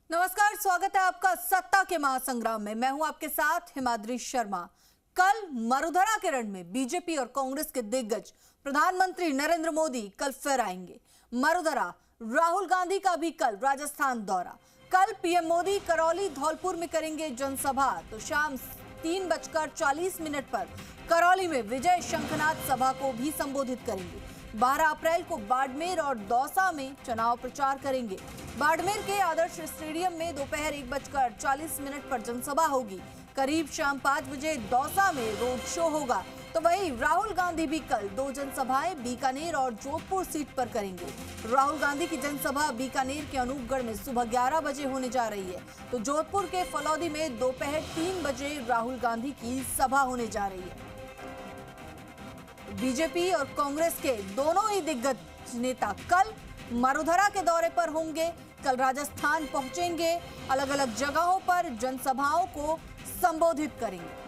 नमस्कार, स्वागत है आपका सत्ता के महासंग्राम में। मैं हूं आपके साथ हिमाद्री शर्मा। कल मरुधरा के रण में बीजेपी और कांग्रेस के दिग्गज प्रधानमंत्री नरेंद्र मोदी कल फिर आएंगे मरुधरा। राहुल गांधी का भी कल राजस्थान दौरा। कल पीएम मोदी करौली धौलपुर में करेंगे जनसभा, तो शाम 3:40 पर करौली में विजय शंखनाथ सभा को भी संबोधित करेंगे। 12 अप्रैल को बाड़मेर और दौसा में चुनाव प्रचार करेंगे। बाड़मेर के आदर्श स्टेडियम में दोपहर 1:40 पर जनसभा होगी। करीब शाम 5 बजे दौसा में रोड शो होगा। तो वहीं राहुल गांधी भी कल 2 जनसभाएं बीकानेर और जोधपुर सीट पर करेंगे। राहुल गांधी की जनसभा बीकानेर के अनूपगढ़ में सुबह 11 बजे होने जा रही है, तो जोधपुर के फलौदी में दोपहर 3 बजे राहुल गांधी की सभा होने जा रही है। बीजेपी और कांग्रेस के दोनों ही दिग्गज नेता कल मरुधरा के दौरे पर होंगे। कल राजस्थान पहुंचेंगे, अलग अलग जगहों पर जनसभाओं को संबोधित करेंगे।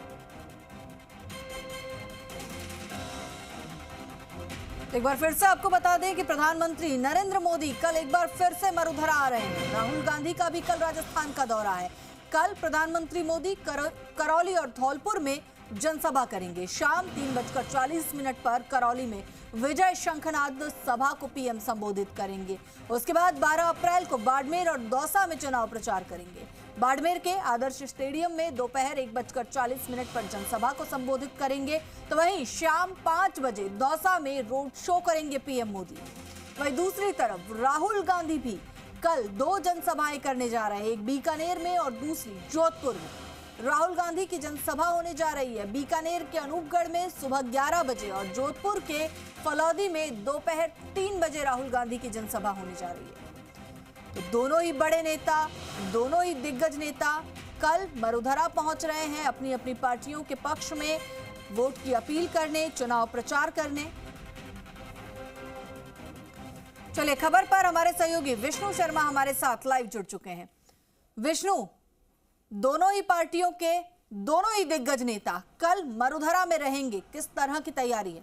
एक बार फिर से आपको बता दें कि प्रधानमंत्री नरेंद्र मोदी कल एक बार फिर से मरुधरा आ रहे हैं। राहुल गांधी का भी कल राजस्थान का दौरा है। कल प्रधानमंत्री मोदी करौली और धौलपुर में जनसभा करेंगे। शाम 3:40 पर करौली में विजय शंखनाथ सभा को पीएम संबोधित करेंगे। उसके बाद 12 अप्रैल को बाड़मेर और दौसा में चुनाव प्रचार करेंगे। बाड़मेर के आदर्श स्टेडियम में दोपहर 1:40 पर जनसभा को संबोधित करेंगे। तो वहीं शाम 5 बजे दौसा में रोड शो करेंगे पीएम मोदी। वहीं दूसरी तरफ राहुल गांधी भी कल 2 जनसभाएं करने जा रहे हैं, एक बीकानेर में और दूसरी जोधपुर में। राहुल गांधी की जनसभा होने जा रही है बीकानेर के अनूपगढ़ में सुबह 11 बजे और जोधपुर के फलौदी में दोपहर 3 बजे राहुल गांधी की जनसभा होने जा रही है। तो दोनों ही बड़े नेता, दोनों ही दिग्गज नेता कल मरुधरा पहुंच रहे हैं अपनी अपनी पार्टियों के पक्ष में वोट की अपील करने, चुनाव प्रचार करने। चलिए, खबर पर हमारे सहयोगी विष्णु शर्मा हमारे साथ लाइव जुड़ चुके हैं। विष्णु, दोनों ही पार्टियों के दोनों ही दिग्गज नेता कल मरुधरा में रहेंगे, किस तरह की तैयारी है?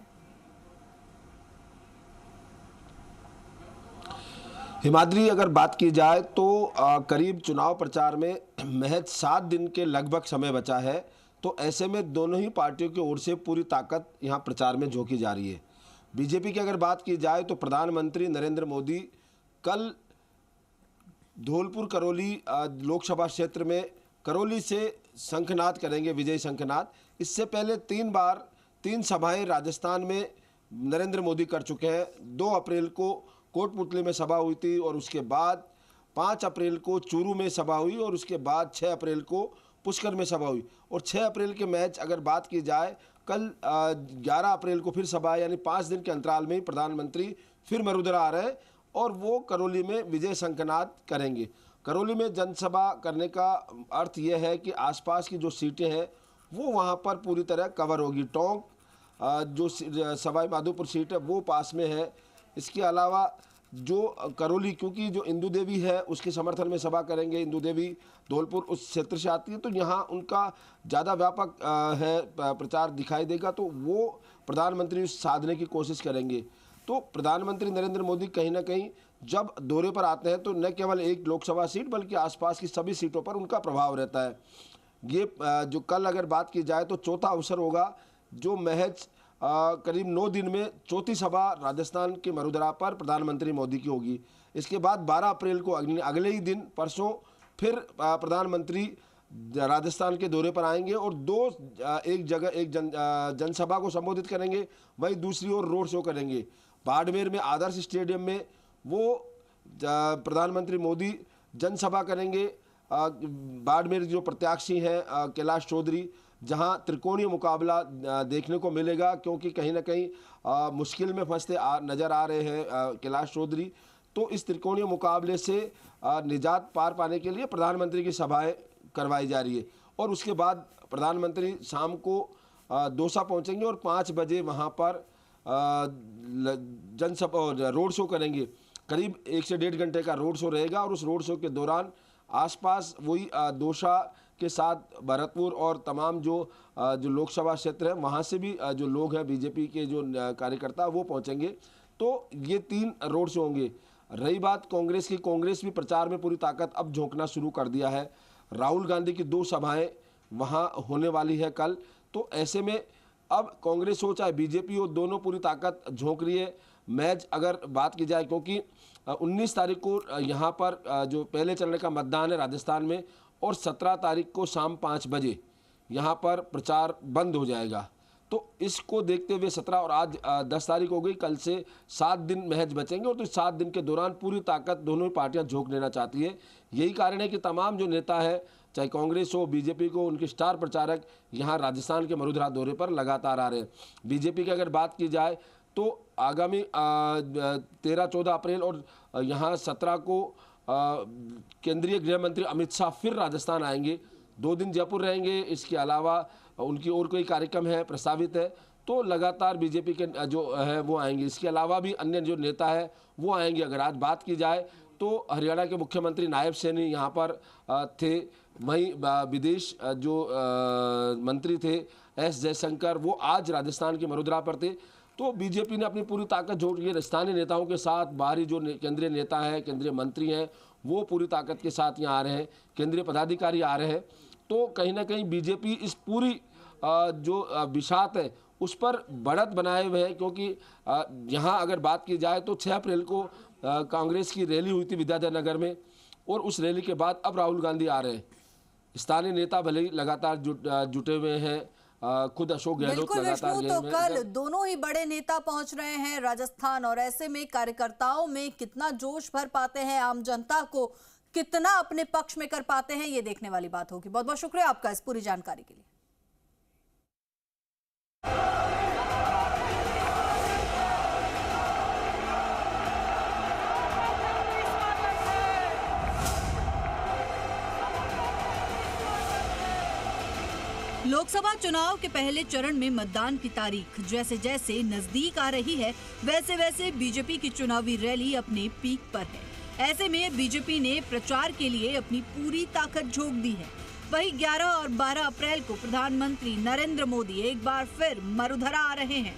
हिमाद्री, अगर बात की जाए तो करीब चुनाव प्रचार में महज 7 दिन के लगभग समय बचा है, तो ऐसे में दोनों ही पार्टियों की ओर से पूरी ताकत यहां प्रचार में झोंकी जा रही है। बीजेपी की अगर बात की जाए तो प्रधानमंत्री नरेंद्र मोदी कल धौलपुर करौली लोकसभा क्षेत्र में करौली से शंखनाद करेंगे, विजय शंखनाद। इससे पहले 3 सभाएं राजस्थान में नरेंद्र मोदी कर चुके हैं। 2 अप्रैल को कोटपुतली में सभा हुई थी और उसके बाद 5 अप्रैल को चूरू में सभा हुई और उसके बाद 6 अप्रैल को पुष्कर में सभा हुई। और 6 अप्रैल के मैच अगर बात की जाए, कल 11 अप्रैल को फिर सभा, यानी 5 दिन के अंतराल में ही प्रधानमंत्री फिर मरुधरा आ रहे हैं और वो करौली में विजय शंखनाद करेंगे। करौली में जनसभा करने का अर्थ यह है कि आसपास की जो सीटें हैं वो वहाँ पर पूरी तरह कवर होगी। टोंक जो सवाई माधोपुर सीट है वो पास में है। इसके अलावा जो करौली, क्योंकि जो इंदू देवी है उसके समर्थन में सभा करेंगे, इंदू देवी धौलपुर उस क्षेत्र से आती है, तो यहाँ उनका ज़्यादा व्यापक है प्रचार दिखाई देगा, तो वो प्रधानमंत्री साधने की कोशिश करेंगे। तो प्रधानमंत्री नरेंद्र मोदी कहीं ना कहीं जब दौरे पर आते हैं तो न केवल एक लोकसभा सीट बल्कि आसपास की सभी सीटों पर उनका प्रभाव रहता है। ये जो कल अगर बात की जाए तो चौथा अवसर होगा, जो महज करीब 9 दिन में चौथी सभा राजस्थान के मरुधरा पर प्रधानमंत्री मोदी की होगी। इसके बाद 12 अप्रैल को अगले ही दिन परसों फिर प्रधानमंत्री राजस्थान के दौरे पर आएंगे और एक जनसभा को संबोधित करेंगे, वहीं दूसरी ओर रोड शो करेंगे। बाड़मेर में आदर्श स्टेडियम में वो प्रधानमंत्री मोदी जनसभा करेंगे। बाड़मेर जो प्रत्याशी हैं कैलाश चौधरी, जहां त्रिकोणीय मुकाबला देखने को मिलेगा, क्योंकि कहीं ना कहीं मुश्किल में फंसते नज़र आ रहे हैं कैलाश चौधरी। तो इस त्रिकोणीय मुकाबले से निजात पार पाने के लिए प्रधानमंत्री की सभाएं करवाई जा रही है। और उसके बाद प्रधानमंत्री शाम को दौसा पहुंचेंगे और 5 बजे वहां पर जनसभा रोड शो करेंगे। करीब 1 से 1.5 घंटे का रोड शो रहेगा और उस रोड शो के दौरान आसपास वही दौसा के साथ भरतपुर और तमाम जो लोकसभा क्षेत्र है वहाँ से भी जो लोग हैं बीजेपी के जो कार्यकर्ता वो पहुँचेंगे। तो ये 3 रोड शो होंगे। रही बात कांग्रेस की, कांग्रेस भी प्रचार में पूरी ताकत अब झोंकना शुरू कर दिया है। राहुल गांधी की 2 सभाएं वहां होने वाली है कल, तो ऐसे में अब कांग्रेस हो चाहे बीजेपी हो, दोनों पूरी ताकत झोंक रही है। मैच अगर बात की जाए, क्योंकि 19 तारीख को यहाँ पर जो पहले चरण का मतदान है राजस्थान में, और 17 तारीख को शाम 5 बजे यहाँ पर प्रचार बंद हो जाएगा। तो इसको देखते हुए 17 और आज 10 तारीख हो गई, कल से 7 दिन महज बचेंगे, और तो 7 दिन के दौरान पूरी ताकत दोनों ही पार्टियां झोंक लेना चाहती है। यही कारण है कि तमाम जो नेता है, चाहे कांग्रेस हो बीजेपी को, उनके स्टार प्रचारक यहाँ राजस्थान के मरुधरा दौरे पर लगातार आ रहे हैं। बीजेपी की अगर बात की जाए तो आगामी 13-14 अप्रैल और यहाँ 17 को केंद्रीय गृह मंत्री अमित शाह फिर राजस्थान आएंगे, 2 दिन जयपुर रहेंगे। इसके अलावा उनकी और कोई कार्यक्रम है प्रस्तावित है, तो लगातार बीजेपी के जो है वो आएंगे। इसके अलावा भी अन्य जो नेता है वो आएंगे। अगर आज बात की जाए तो हरियाणा के मुख्यमंत्री नायब सैनी यहाँ पर थे, वहीं विदेश जो मंत्री थे एस जयशंकर, वो आज राजस्थान के मरुधरा पर थे। तो बीजेपी ने अपनी पूरी ताकत जोड़ के स्थानीय नेताओं के साथ, बाहरी जो केंद्रीय नेता है, केंद्रीय मंत्री हैं, वो पूरी ताकत के साथ यहाँ आ रहे हैं, केंद्रीय पदाधिकारी आ रहे हैं। तो कहीं ना कहीं बीजेपी इस पूरी जो विषात है उस पर बढ़त बनाए हुए हैं, क्योंकि यहाँ अगर बात की जाए तो 6 अप्रैल को कांग्रेस की रैली हुई थी विद्याधर नगर में, और उस रैली के बाद अब राहुल गांधी आ रहे हैं। स्थानीय नेता भले ही लगातार जुटे हुए हैं, खुद अशोक गहलोत बिल्कुल लगातार विष्णु, तो कल दोनों ही बड़े नेता पहुंच रहे हैं राजस्थान, और ऐसे में कार्यकर्ताओं में कितना जोश भर पाते हैं, आम जनता को कितना अपने पक्ष में कर पाते हैं, ये देखने वाली बात होगी। बहुत बहुत शुक्रिया आपका इस पूरी जानकारी के लिए। लोकसभा चुनाव के पहले चरण में मतदान की तारीख जैसे जैसे नजदीक आ रही है, वैसे वैसे बीजेपी की चुनावी रैली अपने पीक पर है। ऐसे में बीजेपी ने प्रचार के लिए अपनी पूरी ताकत झोंक दी है। वहीं 11 और 12 अप्रैल को प्रधानमंत्री नरेंद्र मोदी एक बार फिर मरुधरा आ रहे हैं।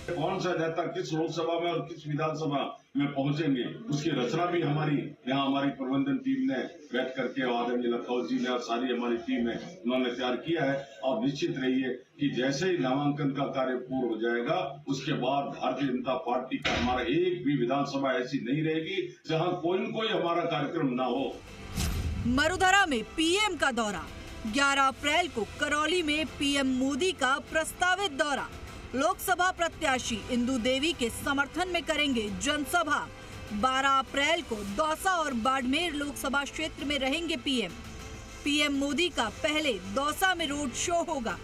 कौन सा नेता किस लोकसभा में और किस विधानसभा में पहुंचेंगे, उसकी रचना भी हमारी प्रबंधन टीम ने बैठ करके, आदरणीय लखनऊ जी ने और सारी हमारी टीम है, उन्होंने तैयार किया है। आप निश्चित रहिए कि जैसे ही नामांकन का कार्य पूर्ण हो जाएगा, उसके बाद भारतीय जनता पार्टी का हमारा एक भी विधानसभा ऐसी नहीं रहेगी जहां कोई न कोई हमारा कार्यक्रम न हो। मरुधरा में पीएम का दौरा, 11 अप्रैल को करौली में पीएम मोदी का प्रस्तावित दौरा। लोकसभा प्रत्याशी इंदु देवी के समर्थन में करेंगे जनसभा। 12 अप्रैल को दौसा और बाड़मेर लोकसभा क्षेत्र में रहेंगे पीएम मोदी का पहले दौसा में रोड शो होगा।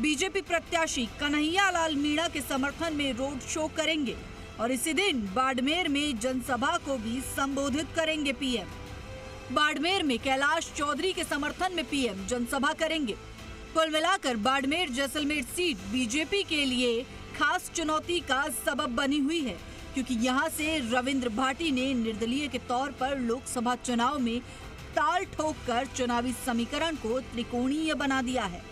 बीजेपी प्रत्याशी कन्हैया लाल मीणा के समर्थन में रोड शो करेंगे और इसी दिन बाड़मेर में जनसभा को भी संबोधित करेंगे पीएम। बाड़मेर में कैलाश चौधरी के समर्थन में पीएम जनसभा करेंगे। कुल मिलाकर बाड़मेर जैसलमेर सीट बीजेपी के लिए खास चुनौती का सबब बनी हुई है, क्योंकि यहां से रविंद्र भाटी ने निर्दलीय के तौर पर लोकसभा चुनाव में ताल ठोककर चुनावी समीकरण को त्रिकोणीय बना दिया है।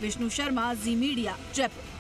विष्णु शर्मा, जी मीडिया, जयपुर।